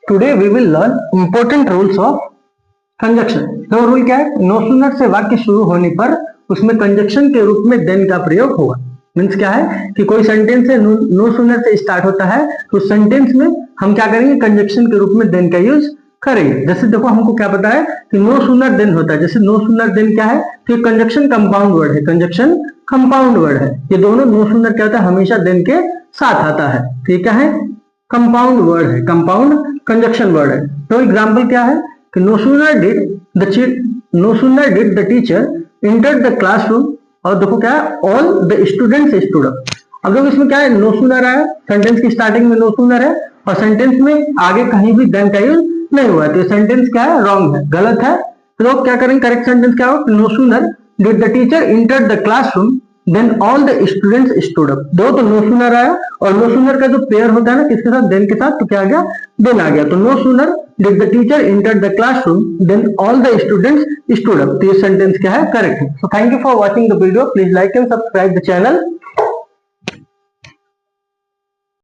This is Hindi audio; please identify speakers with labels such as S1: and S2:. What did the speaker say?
S1: Today we will learn important rules of conjunction. तो रूल क्या है? नो सूनर से वाक्य शुरू होने पर उसमें कंजक्शन के रूप में देन का प्रयोग होगा। मीन्स क्या है कि कोई सेंटेंस है नो सूनर से स्टार्ट होता है तो सेंटेंस में हम क्या करेंगे? कंजक्शन के रूप में देन का यूज करेंगे। जैसे देखो हमको क्या पता है कि नो सूनर देन होता है। जैसे नो सूनर देन क्या है? तो कंजक्शन कंपाउंड वर्ड है। कंजक्शन कंपाउंड वर्ड है। ये दोनों नो सूनर क्या होता है? हमेशा देन के साथ आता है। ठीक है, कंपाउंड वर्ड है, कंपाउंड कंजक्शन वर्ड है। तो एग्जाम्पल क्या है कि no sooner did the teacher enter the classroom, और देखो क्या है? All the students stood up. अब देखो इसमें क्या है? नो सूनर आया, सेंटेंस की स्टार्टिंग में नो सूनर है और सेंटेंस में आगे कहीं भी देन का यूज नहीं हुआ है, तो सेंटेंस क्या है? रॉन्ग है, गलत है। तो लोग क्या करेंगे? करेक्ट सेंटेंस क्या हो? No sooner did the teacher enter the classroom then all the students stood up. दो तो नो सूनर आया और नो सूनर का जो पेयर होता है ना किसके साथ? देन के साथ, तो क्या आ गया? देन आ गया। तो no sooner did the teacher enter the classroom then all the students stood up. तो ये सेंटेंस क्या है? करेक्ट है। So thank you for watching the video. Please like and subscribe the channel.